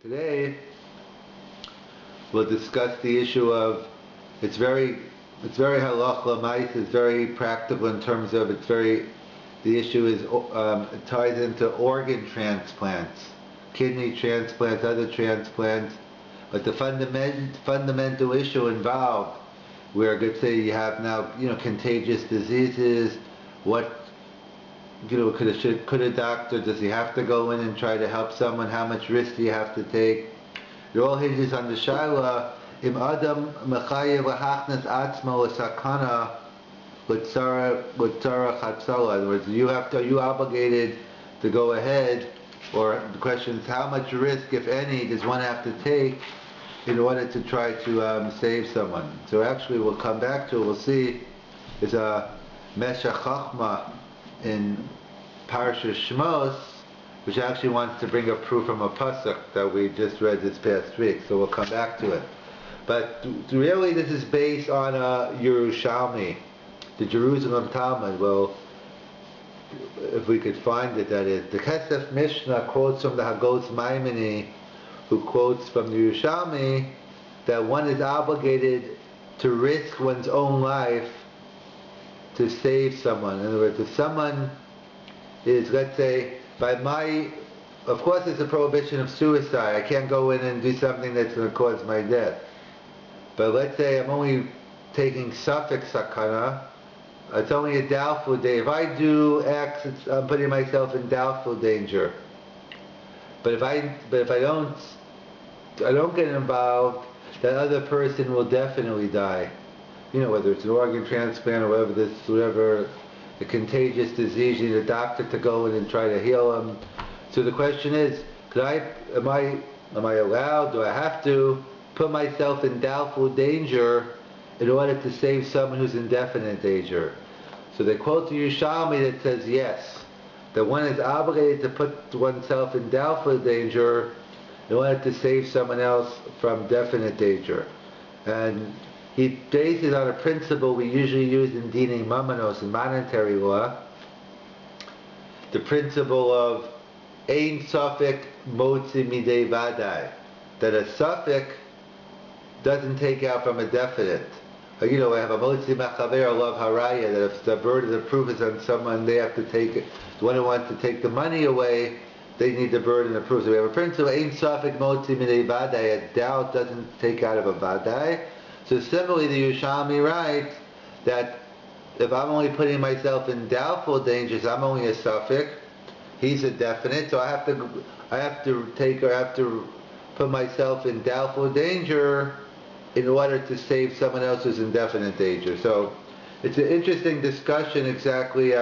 Today we'll discuss the issue of it's very halach l'mais. It's very practical in terms of the issue is it ties into organ transplants, kidney transplants, other transplants, but the fundamental issue involved, where let's say you have now contagious diseases, what could a doctor, does he have to go in and try to help someone? How much risk do you have to take? It all hinges on the shaila, im adam mechayev lahachnas atzmo l'sakana l'tzara chatzala. In other words, are you obligated to go ahead, or the question is how much risk, if any, does one have to take in order to try to save someone? So actually we'll come back to it, we'll see, is a Meshach Chachma in Parashas Shmos, which actually wants to bring a proof from a pasuk that we just read this past week. So we'll come back to it. But really, this is based on Yerushalmi, the Jerusalem Talmud. Well, if we could find it, that is. The Kesef Mishnah quotes from the Hagos Maimoni, who quotes from the Yerushalmi that one is obligated to risk one's own life to save someone. In other words, if someone is, let's say, of course there's a prohibition of suicide. I can't go in and do something that's going to cause my death. But let's say I'm only taking suffix sakana, it's only a doubtful danger. If I do X, I'm putting myself in doubtful danger. But if I don't get involved, that other person will definitely die. Whether it's an organ transplant or whatever the contagious disease, you need a doctor to go in and try to heal them. So the question is, am I allowed, do I have to put myself in doubtful danger in order to save someone who's in definite danger? So they quote the Yerushalmi that says yes, that one is obligated to put oneself in doubtful danger in order to save someone else from definite danger. And he bases it on a principle we usually use in dinim mamanos, in monetary law, the principle of ein safek motzi midei vadai, that a suffix doesn't take out from a definite. I have a motzi machaver love haraya, that if the burden of proof is on someone, they have to take it. The one who wants to take the money away, they need the burden of proof. So we have a principle, ein safek motzi midei vadai, a doubt doesn't take out of a vadai. So similarly, the Yerushalmi writes that if I'm only putting myself in doubtful dangers, I'm only a suffix, he's a definite, so I have to put myself in doubtful danger in order to save someone else who's in definite danger. So it's an interesting discussion exactly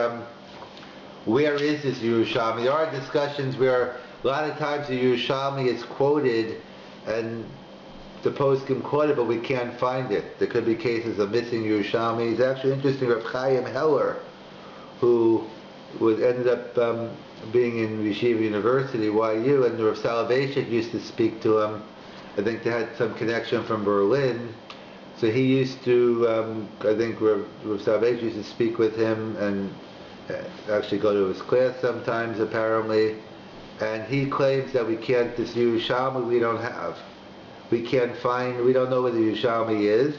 where is this Yerushalmi. There are discussions where a lot of times the Yerushalmi is quoted and the poskim quote it, but we can't find it. There could be cases of missing Yerushalmi. It's actually interesting, Rabbi Chaim Heller, who ended up being in Yeshiva University, YU, and Rav Selevan used to speak to him. I think they had some connection from Berlin. So he used to, I think Rav Selevan used to speak with him and actually go to his class sometimes, apparently. And he claims that we can't, this Yerushalmi we don't have. We don't know where the Yerushalmi is,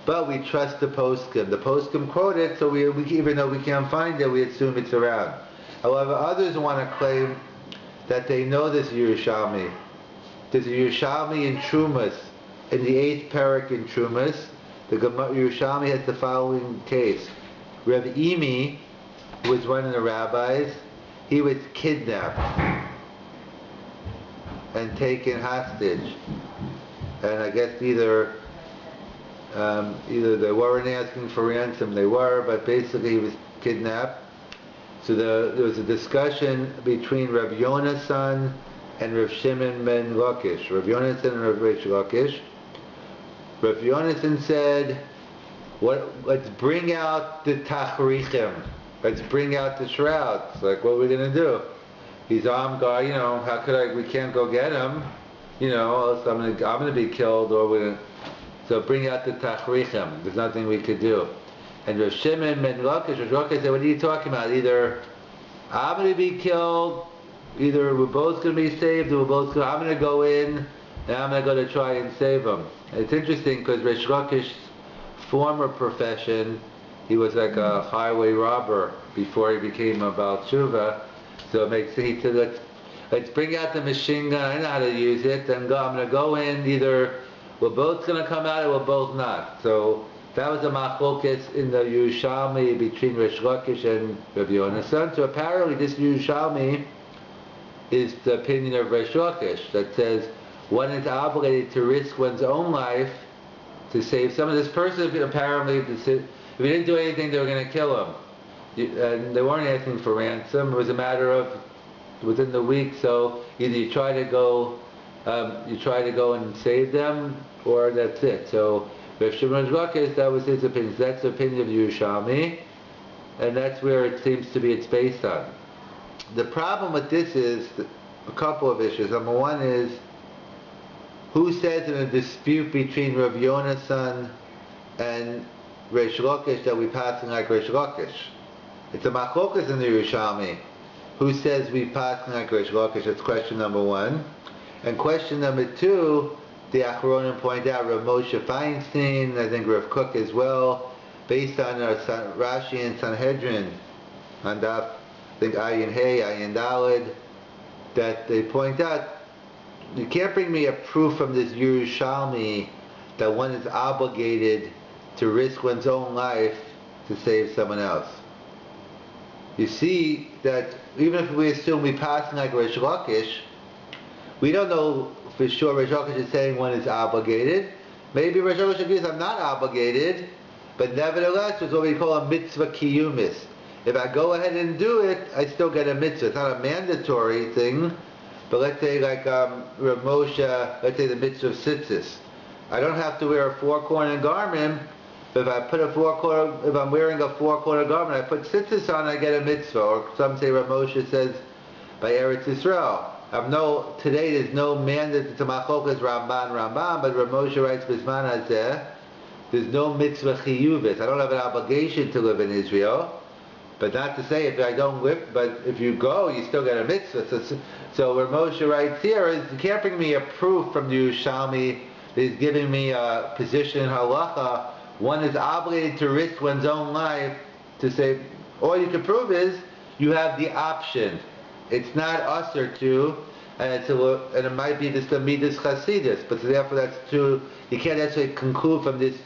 but we trust the poskim. The poskim quote it, so we even though we can't find it, we assume it's around. However, others want to claim that they know this Yerushalmi. There's a Yerushalmi in Trumas, in the 8th parak in Trumas. The Yerushalmi has the following case. Rabbi Imi was one of the rabbis. He was kidnapped and taken hostage. And I guess either they weren't asking for ransom, they were, but basically he was kidnapped. So there was a discussion between Rav Yonasan and Rav Shimon ben Lakish. Rav Yonasan and Rav Reish Lakish. Rav Yonasan said, let's bring out the tachrichim. Let's bring out the shrouds. Like, what are we going to do? He's armed guard, we can't go get him. Else I'm going to be killed, so bring out the tachrichem. There's nothing we could do. And Rav Shimon ben Lakish said, what are you talking about? Either I'm going to be killed, either we're both going to be saved, or I'm going to go in, and I'm going to go to try and save them. It's interesting because Rish Lakish's former profession, he was like a highway robber before he became a Baal Tshuva. So it makes sense. He said, let's bring out the machine gun. I know how to use it. And I'm going to go in. Either we're both going to come out, or we're both not. So that was a machlokes in the Yerushalmi between Rish Lakish and Rabbi Yonasan. So apparently, this Yerushalmi is the opinion of Rish Lakish that says one is obligated to risk one's own life to save someone. This person apparently, if he didn't do anything, they were going to kill him. And they weren't asking for ransom. It was a matter of within the week. So either you try to go and save them, or that's it. So Rav Shimon Lakish, that was his opinion. So that's the opinion of Yerushalmi, and that's where it seems to be it's based on. The problem with this is a couple of issues. Number one is, who says in a dispute between Rav Yonasan and Rish Lakish that we passing like Rish Lakish? It's a machlokas in the Yerushalmi. Who says we passing like Rish Lakish? That's question number one. And question number two, the Achronim point out, Rav Moshe Feinstein, I think Rav Kook as well, based on our Rashi and Sanhedrin, on Daf, I think Ayin Hey, Ayin Dalid, that they point out, you can't bring me a proof from this Yerushalmi that one is obligated to risk one's own life to save someone else. You see that even if we assume we passing like Rish Lakish, we don't know for sure Rish Lakish is saying one is obligated. Maybe Rish Lakish agrees I'm not obligated, but nevertheless it's what we call a mitzvah kiyumis. If I go ahead and do it, I still get a mitzvah. It's not a mandatory thing, but let's say like Rav Moshe, let's say the mitzvah of tzitzis. I don't have to wear a four-corner garment, but if I put if I'm wearing a four-corner garment, I put tzitzis on, I get a mitzvah. Or some say Rav Moshe says by Eretz Yisrael. Today there's no mandate, it's a machlokas Ramban, but Rav Moshe writes Bisman Hazeh, there's no mitzvah chiyuvis. I don't have an obligation to live in Israel. But not to say if I don't live, but if you go, you still get a mitzvah. So where Moshe writes here is, you can't bring me a proof from the Yerushalmi that he's giving me a position in halacha. One is obligated to risk one's own life to save. All you can prove is you have the option. It's not usher to, and it might be this the midas chasidus, but therefore that's true. You can't actually conclude from this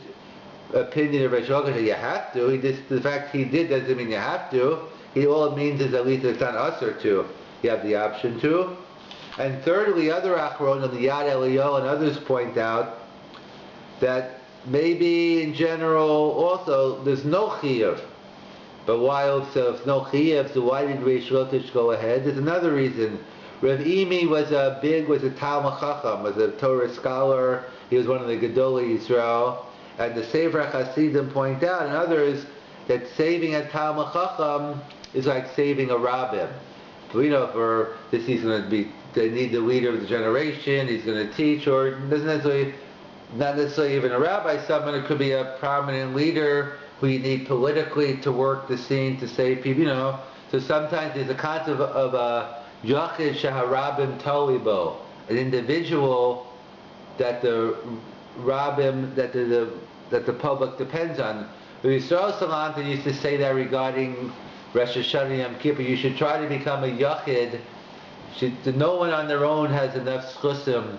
opinion of Rish Lakish that you have to. The fact he did doesn't mean you have to. All it means is at least it's not usher to. You have the option to. And thirdly, other achronim, the Yad Eliyahu and others point out that maybe in general also there's no chiyuv. But why also if no chiyuv, so why did Rish Lakish go ahead? There's another reason. Rav Imi was a Talmud Chacham, was a Torah scholar. He was one of the Gedolei Yisrael. And the Sefer Hasidim point out, and others, that saving a Talmud Chacham is like saving a Rabbi. We know for this he's going to be, they need the leader of the generation, he's going to teach, or not necessarily even a rabbi, someone who could be a prominent leader who you need politically to work the scene to save people, So sometimes there's a concept of a Yachid Shaharabim Tolibo, an individual that the Rabbim, that the public depends on. Yisrael Salanter used to say that regarding Rosh Hashanah Yom Kippur, you should try to become a Yachid. No one on their own has enough schusim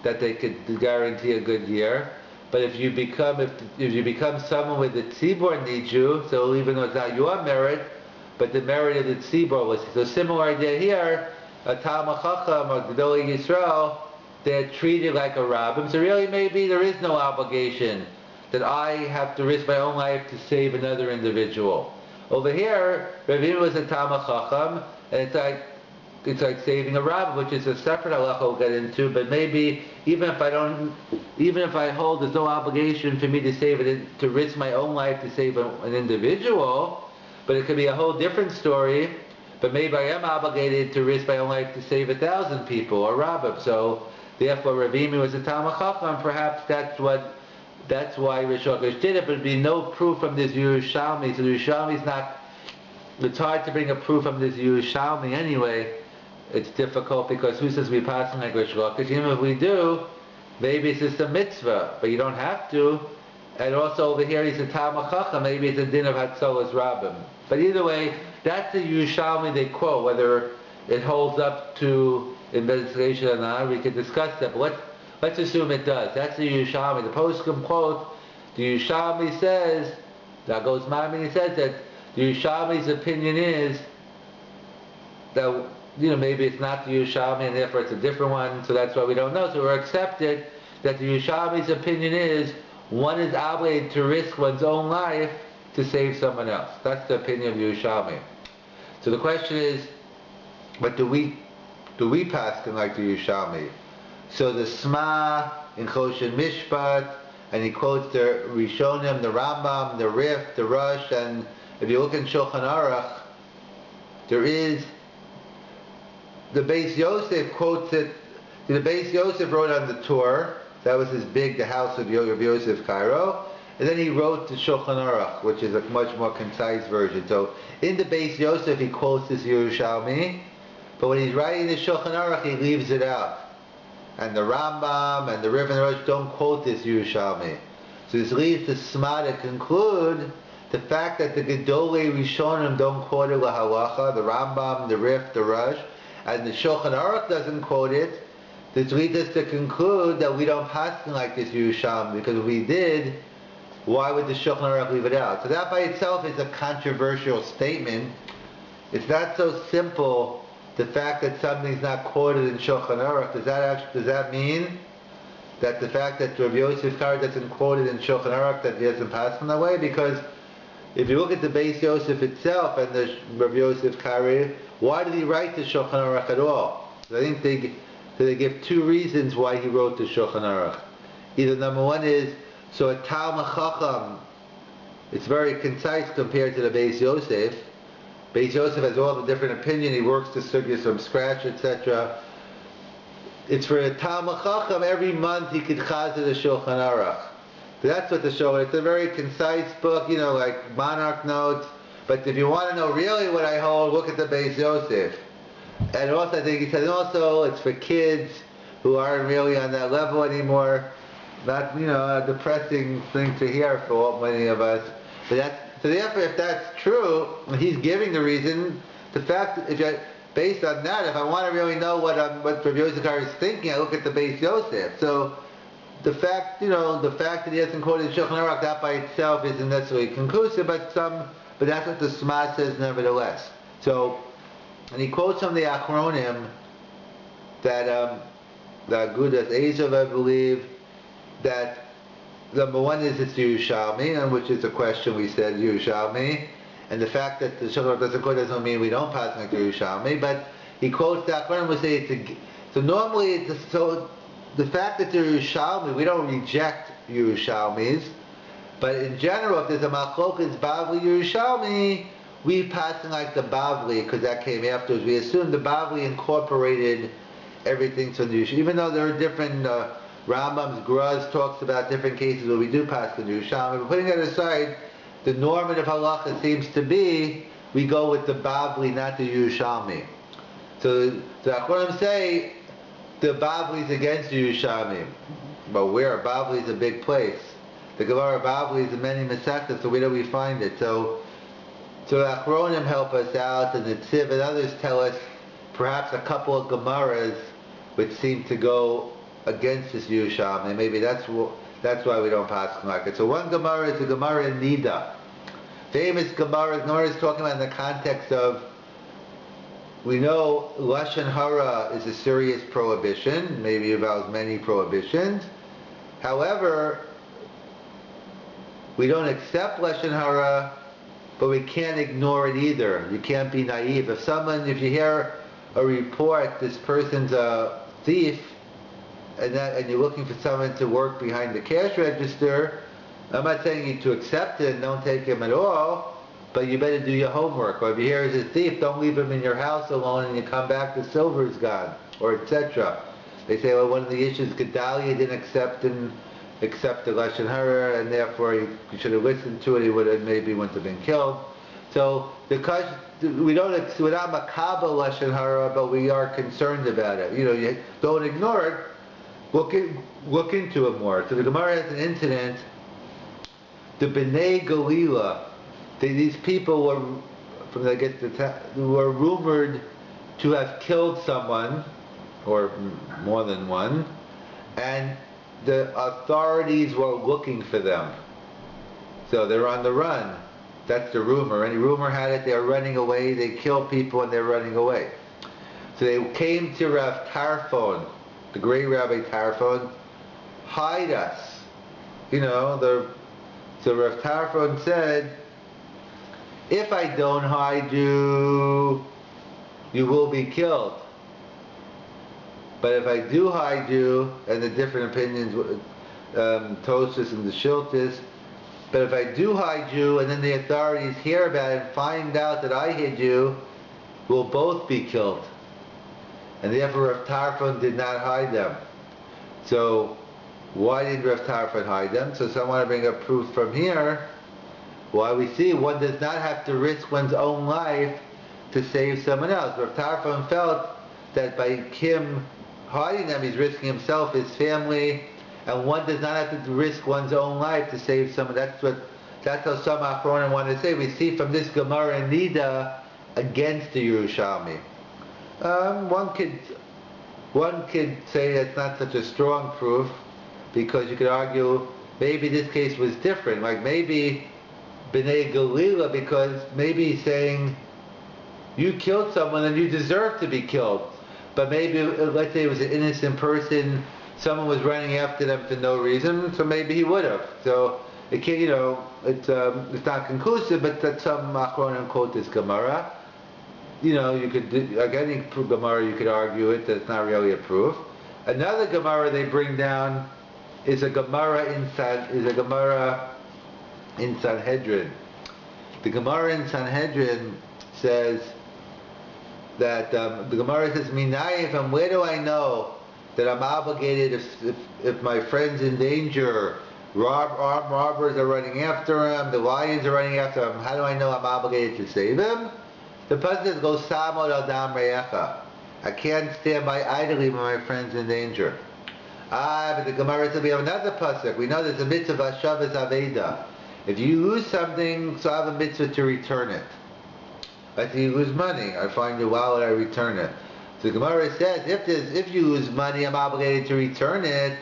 that they could guarantee a good year. But if you become someone with the tzibor needs you, so even though it's not your merit, but the merit of the tzibor was, so similar idea here, a Talmud Chacham or Gedolei Yisrael, they're treated like a rabbim. So really maybe there is no obligation that I have to risk my own life to save another individual. Over here, Rabbi was a Talmud Chacham, and it's like saving a rabbin, which is a separate halacha we'll get into, but maybe even if I hold there's no obligation for me to risk my own life to save an individual, but it could be a whole different story, but maybe I am obligated to risk my own life to save 1,000 people, or rabbim. So therefore, Rabbi was a Talmud Chacham. Perhaps that's why Rish Lakish did it. But there'd be no proof from this Yerushalmi. So the Yerushalmi's not. It's hard to bring a proof from this Yerushalmi anyway. it's difficult because who says we pass like Rish Lakish? Even if we do, maybe it's just a mitzvah, but you don't have to. And also over here he's a Talmud Chacham, maybe it's a din of Hatzolas Rabbim. But either way, that's the Yerushalmi they quote. Whether it holds up to investigation or not, we could discuss that. But let's assume it does. That's the Yerushalmi. The postscript quote, the Yerushalmi says, that goes Mamini says that the Yerushalmi's opinion is that, maybe it's not the Yerushalmi and therefore it's a different one, so that's why we don't know. So we're accepted that the Yerushalmi's opinion is one is obligated to risk one's own life to save someone else. That's the opinion of Yerushalmi. So the question is, but do we pass like the Yerushalmi? So the Sma in Choshen Mishpat, and he quotes the Rishonim, the Rambam, the Rif, the Rush, and if you look in Shulchan Aruch, there is the Beis Yosef quotes it. The Beis Yosef wrote on the Torah. That was the house of Yosef Cairo. And then he wrote the Shulchan Aruch, which is a much more concise version. So in the Beis Yosef he quotes this Yerushalmi, but when he's writing the Shulchan Aruch he leaves it out. And the Rambam and the Rif and the Rosh don't quote this Yerushalmi. So this leads the Sma to conclude the fact that the Gedolei Rishonim don't quote it lahalacha, the Rambam, the Rif, the Rosh, and the Shulchan Aruch doesn't quote it. This leads us to conclude that we don't pass like this Yerushalmi, because if we did, why would the Shulchan Aruch leave it out? So that by itself is a controversial statement. It's not so simple. The fact that something's not quoted in Shulchan Aruch, does that mean that the fact that Rabbi Yosef Kari doesn't quote it in Shulchan Aruch that he doesn't pass in that way? Because if you look at the Beis Yosef itself and the Rabbi Yosef Kari, why did he write the Shulchan Aruch at all? So I think they give two reasons why he wrote the Shulchan Aruch. Either number one is, so a Talmud Chacham, it's very concise compared to the Beis Yosef. Beis Yosef has all the different opinion, he works the sugyas from scratch, etc. It's for a Talmud Chacham, every month he could chazir the Shulchan Aruch. So that's what the Shulchan, it's a very concise book, like Monarch notes. But if you want to know really what I hold, look at the Beis Yosef. And also I think he said, and also it's for kids who aren't really on that level anymore. Not, a depressing thing to hear for many of us. But so therefore, if that's true, he's giving the reason. The fact, based on that, if I want to really know what Rabbi Yosef is thinking, I look at the Beis Yosef. So the fact that he hasn't quoted Shulchan Aruch, that by itself isn't necessarily conclusive, but that's what the Sma says nevertheless. So, and he quotes from the Achronim that the Agudas Ezav, I believe, that number one is it's Yerushalmi, and which is a question we said Yerushalmi, and the fact that the Shulchan Aruch doesn't quote doesn't mean we don't pass like Yerushalmi, but he quotes the Achronim, we say so normally the fact that they're Yerushalmi, we don't reject Yerushalmis, but in general if there's a Machlokas Bavli Yerushalmi, we pass like the Bavli, because that came afterwards. We assume the Bavli incorporated everything from the Yerushalmi, even though there are different Rambam's Graz talks about different cases where we do pass the Yerushalmi. But putting that aside, the normative halacha seems to be we go with the Bavli, not the Yerushalmi. So the Achronim say the Bavli is against the Yerushalmi, but where Bavli is a big place. The Gemara Bavli is in many Masechtas, so where do we find it? So the Achronim help us out, and the Tziv and others tell us perhaps a couple of Gemaras which seem to go against this Yerushalmi. Maybe that's why we don't pass like it. So one Gemara is the Gemara in Nida. Famous Gemara is talking about in the context of, we know Lashon Hara is a serious prohibition, maybe involves many prohibitions. However, we don't accept Lashon Hara, but we can't ignore it either. You can't be naive. If you hear a report, this person's a thief, and you're looking for someone to work behind the cash register, I'm not saying you to accept it and don't take him at all, but you better do your homework. Or if you hear he's a thief, don't leave him in your house alone and you come back, the silver's gone, or etc. They say, well, one of the issues, Gedalia didn't accept the Lashon Hara, and therefore you should have listened to it, he maybe wouldn't have been killed. So because we're not makabel lashon hara, but we are concerned about it. You don't ignore it. Look into it more. So the Gemara has an incident. The Bnei Galila, these people were who were rumored to have killed someone, or more than one, and the authorities were looking for them. So they're on the run. That's the rumor. Any rumor had it they were running away. They killed people and they're running away. So they came to Rav Tarfon, the great Rabbi Tarfon, hide us. So Rav Tarfon said, if I don't hide you, you will be killed. But if I do hide you, and the different opinions, Tosis and the Shiltis, but if I do hide you, and then the authorities hear about it and find out that I hid you, we'll both be killed. And therefore Rav Tarfon did not hide them. So why did Rav Tarfon hide them? So I want to bring a proof from here. Why we see one does not have to risk one's own life to save someone else. Rav Tarfon felt that by him hiding them, he's risking himself, his family, and one does not have to risk one's own life to save someone. That's how some Achronim want to say. We see from this Gemara in Nida against the Yerushalmi. One could say that's not such a strong proof, because you could argue maybe this case was different. Like maybe Bnei Galila, because maybe he's saying you killed someone and you deserve to be killed. But maybe, let's say it was an innocent person, someone was running after them for no reason, so maybe he would have. So it can't, it's not conclusive, but that some Achronim quote this Gemara. You could, like any Gemara, you could argue it, that's not really a proof. Another Gemara they bring down is a Gemara in Sanhedrin. The Gemara in Sanhedrin says that the Gemara says, "Minayim, from where do I know that I'm obligated if my friend's in danger, armed robbers are running after him, the lions are running after him? How do I know I'm obligated to save him?" The pasuk says, "Go samod al dam re'echa." I can't stand by idly when my friend's in danger. But the Gemara says we have another pasuk. We know there's a mitzvah of Hashavas Aveda. If you lose something, so I have a mitzvah to return it. Like you lose money, I find your wallet, I return it. So the Gemara says, if you lose money, I'm obligated to return it.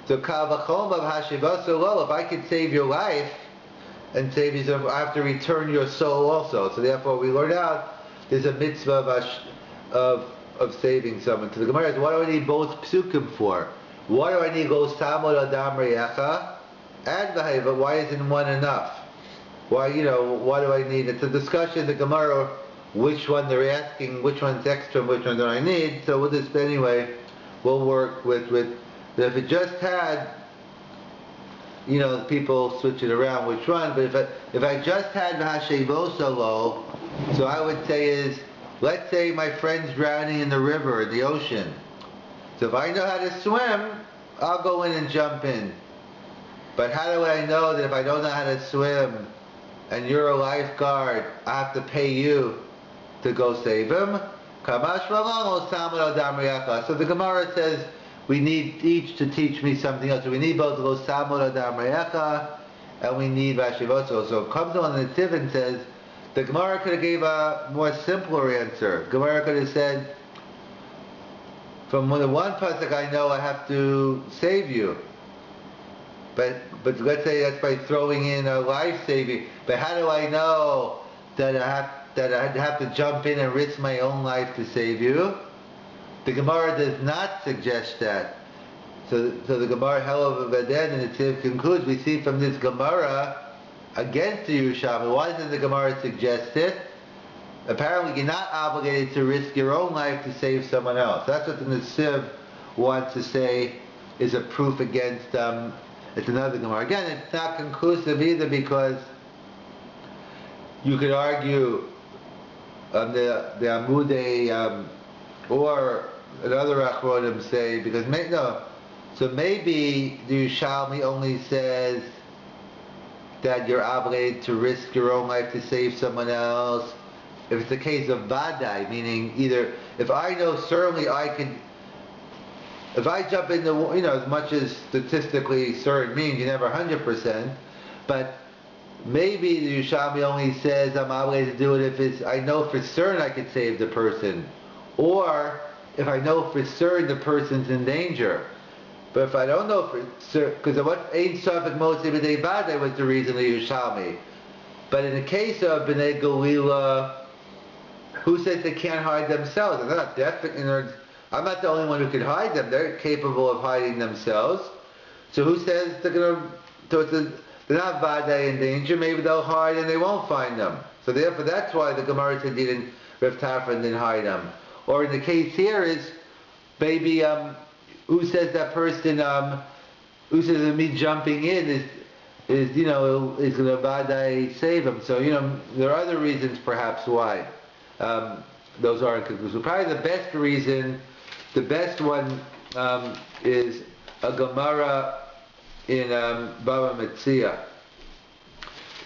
So kal v'chol of hashivaso, if I could save your life and save you, I have to return your soul also. So therefore, we learn out there's a mitzvah of saving someone. So the Gemara says, what do I need both psukim for? What do I need go samod adam re'echa and v'hay? But why isn't one enough? Why, why do I need? It's a discussion in the Gemara, which one they're asking, which one's extra, and which one do I need. So with this, anyway, we'll work with if it just had, people switch it around which one, but if I just had v'hashevosalo, so I would say is, let's say my friend's drowning in the river, in the ocean. So if I know how to swim, I'll go in and jump in. But how do I know that if I don't know how to swim, and you're a lifeguard, I have to pay you to go save him? So the Gemara says we need each to teach me something else. So we need both go samod adam re'echa and we need vashivoso. So it comes on the Tiv and says the Gemara could have gave a more simpler answer. Gemara could have said, from the one pasuk I know I have to save you. But let's say that's by throwing in a life saving. But how do I know that I'd have to jump in and risk my own life to save you? The Gemara does not suggest that. So the Gemara Helav Vaden and the Tiv concludes, we see from this Gemara against the Yerushalmi. Why doesn't the Gemara suggest it? Apparently you're not obligated to risk your own life to save someone else. That's what the Nesiv wants to say is a proof against it's another Gemara. Again, it's not conclusive either, because you could argue the Amudei or another Achronim say, because so maybe the Yerushalmi only says that you're obligated to risk your own life to save someone else. If it's a case of vadai, meaning either if I know certainly I can, if I jump in the, as much as statistically certain means, you never 100%, but maybe the Yerushalmi only says I'm obligated to do it if it's, I know for certain I could save the person, or if I know for certain the person's in danger. But if I don't know for certain, because what Ein Safek Moshe B'nei Vadai was the reason the Yerushalmi. But in the case of B'nei Galila, who says they can't hide themselves? I'm not I'm not the only one who can hide them. They're capable of hiding themselves. So who says they're going to, they're not Vadai in danger, maybe they'll hide and they won't find them. So therefore that's why the Gemara said Rav Tarfon didn't hide them. Or in the case here is, maybe, who says that person, who says that me jumping in is going to Vadai save him. So, there are other reasons perhaps why. Those aren't conclusive. Probably the best reason, the best one, is a Gemara in Bava Metzia.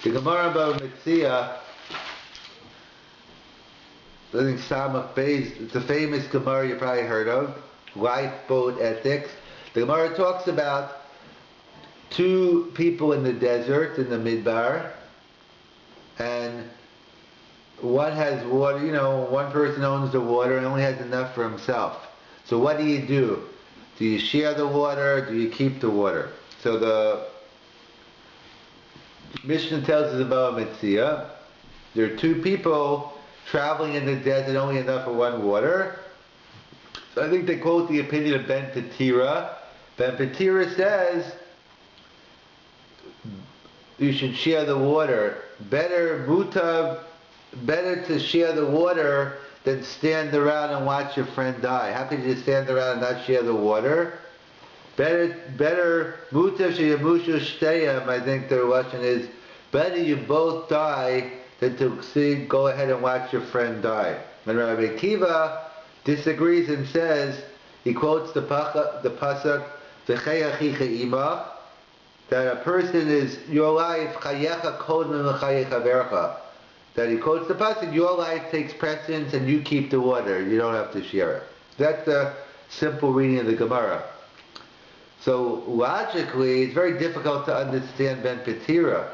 The Gemara in Bava Metzia, I think Samach Beis, it's a famous Gemara you probably heard of, lifeboat ethics. The Gemara talks about two people in the desert, in the Midbar, and one has water, one person owns the water and only has enough for himself. So what do you do? Do you share the water? Do you keep the water? So the Mishnah tells us about Metzia. There are two people traveling in the desert, only enough for one water. So I think they quote the opinion of Ben Petira. Ben Petira says you should share the water. Better to share the water than stand around and watch your friend die. How could you just stand around and not share the water? Better mutav sheyamushu shteyam, I think the Russian is, better you both die than to go ahead and watch your friend die. And Rabbi Akiva disagrees and says, he quotes the pasuk, V'chei achicha imach, that a person is, your life, chayecha kodem v'chayei chavercha. That he quotes the pasuk, your life takes precedence and you keep the water, you don't have to share it. That's the simple reading of the Gemara. So logically, it's very difficult to understand Ben Petira.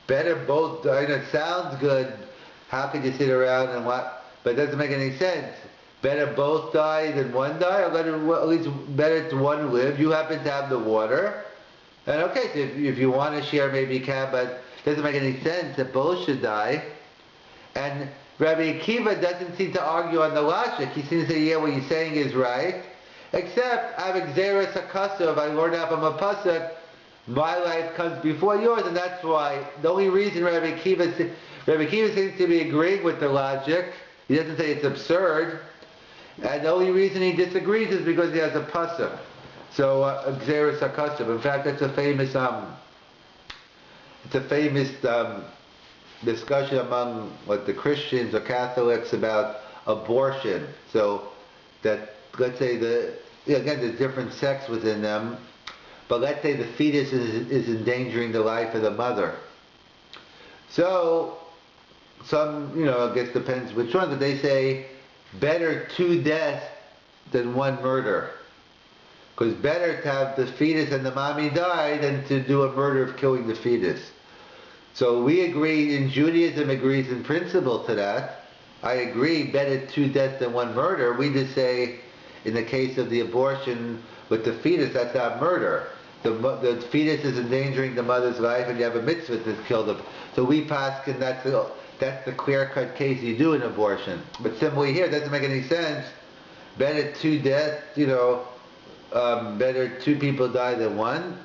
Better both die, it sounds good, how could you sit around and what, but it doesn't make any sense. Better both die than one die, or at least better to one live, you happen to have the water, and okay, so if you want to share maybe you can, but it doesn't make any sense that both should die. And Rabbi Akiva doesn't seem to argue on the logic, he seems to say, yeah, what you're saying is right, except I have Xeris HaKasav, I learned out from a pasuk, my life comes before yours, and that's why, the only reason Rabbi Akiva seems to be agreeing with the logic, he doesn't say it's absurd, and the only reason he disagrees is because he has a pasuk. So, Xeris HaKasav, in fact, that's a famous, discussion among the Christians or Catholics about abortion. So, that, let's say again, there's different sex within them, but let's say the fetus is endangering the life of the mother. So, some, I guess depends which one, but they say better two deaths than one murder. Because better to have the fetus and the mommy die than to do a murder of killing the fetus. So we agree, in Judaism agrees in principle to that. I agree, better two deaths than one murder. We just say, in the case of the abortion with the fetus, that's not murder. The fetus is endangering the mother's life, and you have a mitzvah to kill them. So we paskin, that's the clear-cut case you do in abortion. But simply here, it doesn't make any sense. Better two deaths, better two people die than one.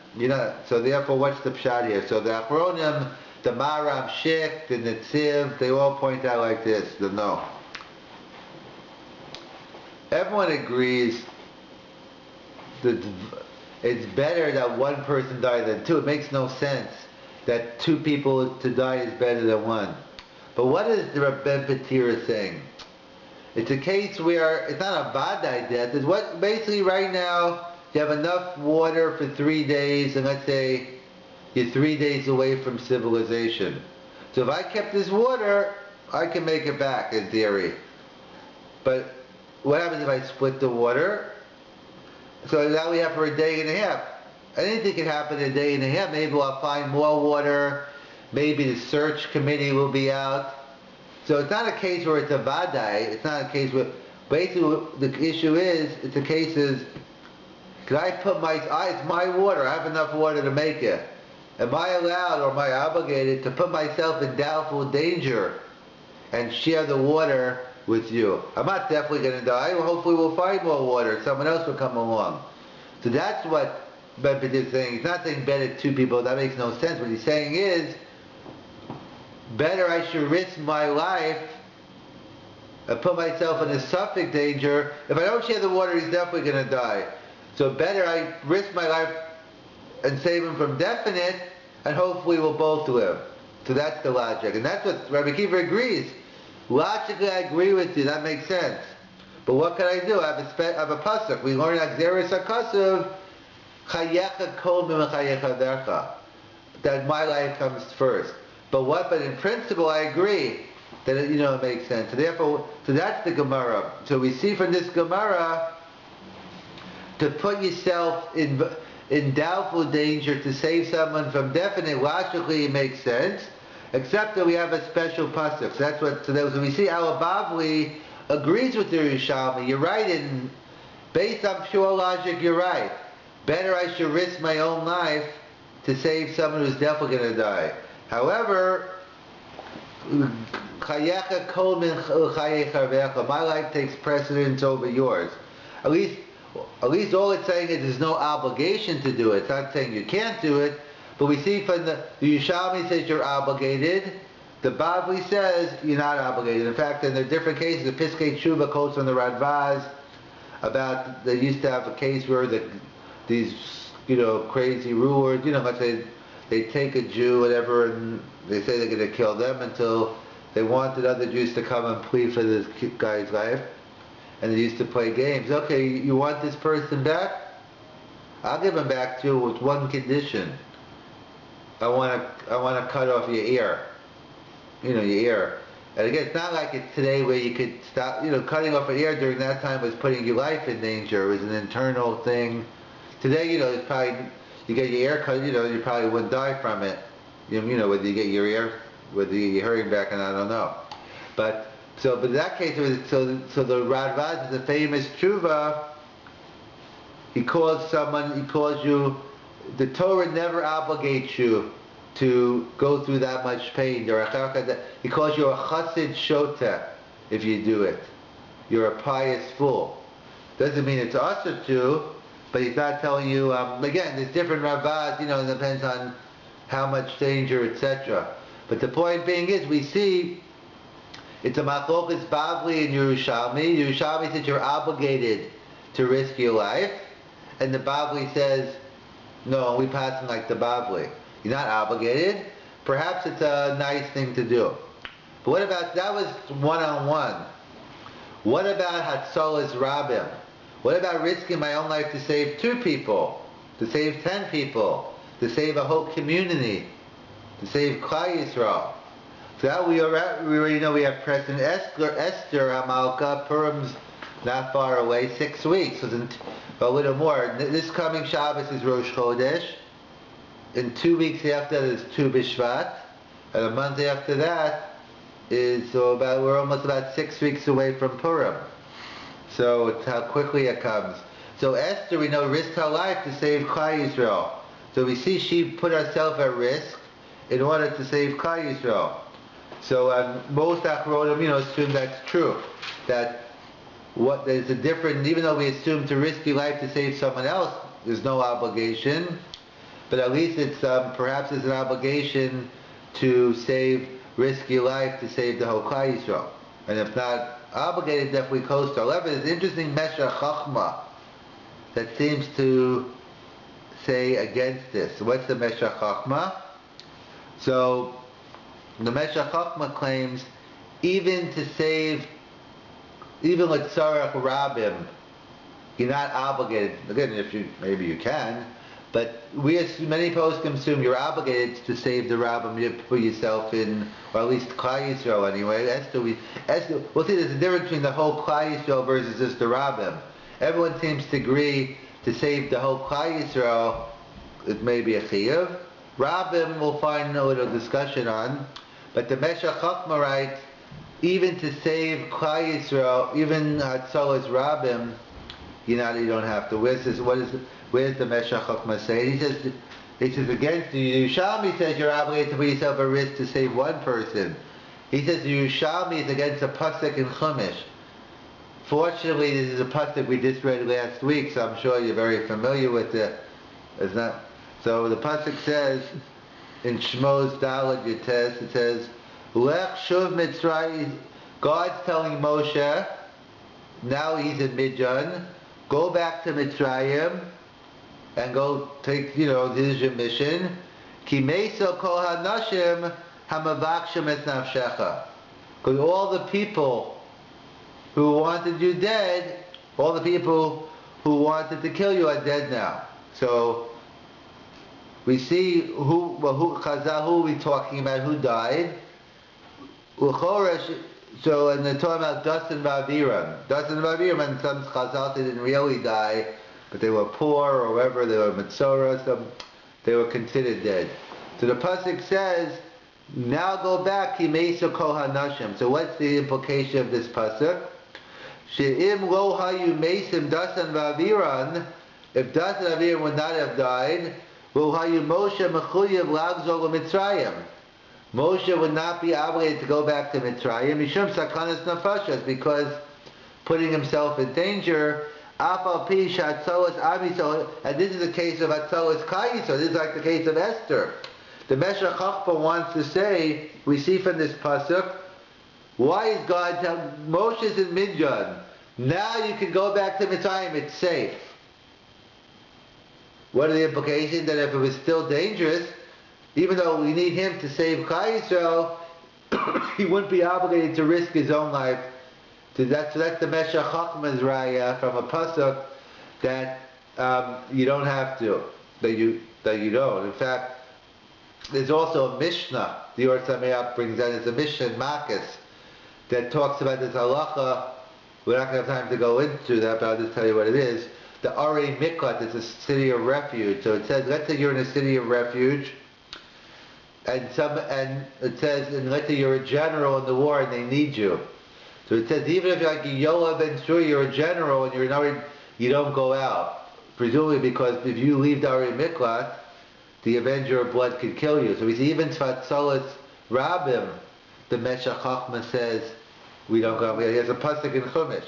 So therefore, what's the pshat here? So the Achronim, the Maram Shik, the Netziv, they all point out like this, no. Everyone agrees that it's better that one person die than two. It makes no sense that two people to die is better than one. But what is the Ben Petira saying? It's a case where it's not a Vadai death. It's what basically right now you have enough water for 3 days, and let's say you're 3 days away from civilization. So if I kept this water, I can make it back in theory. But what happens if I split the water? So now we have for a day and a half. Anything can happen in a day and a half. Maybe I'll find more water. Maybe the search committee will be out. So it's not a case where it's a vadai. It's not a case where, basically the issue is, it's a case is, can I put it's my water, I have enough water to make it. Am I allowed or am I obligated to put myself in doubtful danger and share the water with you? I'm not definitely going to die. Well, hopefully we'll find more water. Someone else will come along. So that's what Rabbi is saying. He's not saying better two people. That makes no sense. What he's saying is, better I should risk my life and put myself in a suffolk danger. If I don't share the water, he's definitely going to die. So better I risk my life and save him from definite, and hopefully we'll both live. So that's the logic. And that's what Rabbi Kiva agrees. Logically, I agree with you. That makes sense. But what can I do? I have a pasuk. We learn Xeris HaKasuv, Chayecha kol mimchayecha vercha. That my life comes first. But in principle, I agree that it makes sense. So therefore, that's the Gemara. So we see from this Gemara, to put yourself in doubtful danger to save someone from definite, logically it makes sense, except that we have a special pasuk. So we see Al-Bavli agrees with the Yerushalmi. You're right, and based on pure logic, you're right. Better I should risk my own life to save someone who's definitely going to die. However, chayecha kol min chayecha vercha, my life takes precedence over yours. At least all it's saying is there's no obligation to do it. It's not saying you can't do it, but we see from the Yerushalmi says you're obligated. The Bavli says you're not obligated. In fact, in the different cases, the Piskei Tshuva quotes from the Radvaz about they used to have a case where these crazy rulers, let's say they take a Jew, whatever, and they say they're going to kill them until they wanted other Jews to come and plead for this guy's life. And they used to play games. Okay, you want this person back? I'll give him back to you with one condition. I want to cut off your ear. Your ear. And again, it's not like it's today where you could stop. Cutting off an ear during that time was putting your life in danger. It was an internal thing. Today, it's probably, you get your ear cut, you probably wouldn't die from it. Whether you get your ear, whether you get your hearing back, and I don't know. But in that case, so the Radvaz is a famous tshuva. He calls you, the Torah never obligates you to go through that much pain. He calls you a chassid shota if you do it. You're a pious fool. Doesn't mean it's usher to, but he's not telling you, again, there's different Radvaz, it depends on how much danger, etc. But the point being is, we see, it's a machlokas Bavli and Yerushalmi. Yerushalmi says you're obligated to risk your life, and the Bavli says, no, we pass him like the Bavli. You're not obligated. Perhaps it's a nice thing to do. But what about, that was one-on-one. What about Hatzalas Rabbim? What about risking my own life to save 2 people, to save 10 people, to save a whole community, to save Klal Yisrael? So that we already know we have President Esther Amalka. Purim's not far away, 6 weeks, so a little more. This coming Shabbos is Rosh Chodesh. In 2 weeks after that is Tu B'Shvat, and a month after that is we're almost about 6 weeks away from Purim. So it's how quickly it comes. So Esther, we know, risked her life to save Klal Yisrael. So we see she put herself at risk in order to save Klal Yisrael. So most Achronim, assume that's true. That there's a different, even though we assume to risk your life to save someone else, there's no obligation. But at least it's perhaps there's an obligation to risk your life to save the whole Klal Yisrael. And if not obligated, definitely close to. However, there's an interesting Meshach Chachma that seems to say against this. What's the Meshach Chachma? So the Meshach Chachma claims even with Tzarech Rabbim, you're not obligated. Again, maybe you can, But many poskim assume you're obligated to save the rabbim. You put yourself in, or at least Klal Yisrael anyway. We'll see there's a difference between the whole Klal Yisrael versus just the rabbim. Everyone seems to agree to save the whole Klal Yisrael. It may be a chiyuv. Rabbim we'll find a little discussion on, but the Meshach Chochmah writes, even to save Klal Yisrael, even Hatzalas Rabbim, you don't have to. Where's the Meshach Chochmah say? He says against the Yerushalmi says you're obligated to put yourself at risk to save one person. He says the Yerushalmi is against a pasuk in Chumash. Fortunately, this is a pasuk we just read last week, so I'm sure you're very familiar with it. So the pasuk says in Shmos Daled Yates, it says, Lech Shuv Mitzrayim. God's telling Moshe, now he's in Midjan, go back to Mitzrayim and go take, this is your mission. Ki meso kol hanashim hamavakshim et nafshecha. Because all the people who wanted you dead, all the people who wanted to kill you are dead now. So we see who we talking about, who died. So, and they're talking about Dasan V'Aviram, and some Chazal didn't really die, but they were poor, or whatever, they were Metzora, they were considered dead. So the pasuk says, now go back, Kimeisa Kol Hanashim. So what's the implication of this pasuk? She'im lo hayu mesim Dasan V'Aviram, if Dasan V'Aviram would not have died, lo hayu Moshe mechuyev lagzol Mitzrayim. Moshe would not be obligated to go back to Mitzrayim, Mishum Sakanas Nafashas, because putting himself in danger, Afal Pi Shatzolas Amiso, and this is the case of Atzolas Kayiso, this is like the case of Esther. The Meshach Chochmah wants to say, we see from this pasuk, why is God telling Moshe's in Midjan? Now you can go back to Mitzrayim, it's safe. What are the implications? That if it was still dangerous, even though we need him to save Klal Yisrael, he wouldn't be obligated to risk his own life. So that's the Meshach Chochmah's raya from a pasuk that you don't have to, that you don't. In fact, there's also a Mishnah the Or Sameach brings out. It's a Mishnah in Makkas that talks about this halacha. We're not going to have time to go into that, but I'll just tell you what it is. The Arei Miklat is a city of refuge. So it says, let's say you're in a city of refuge, and it says, and let's say you're a general in the war and they need you. So it says, even if you're like a Yoav and Shuri, you're a general and you don't go out. Presumably because if you leave the Arei Miklat, the Avenger of Blood could kill you. So we see even Tfatzolas Rabbim, the Meshach Chochmah says, we don't go out. He has a pasuk in Chumash.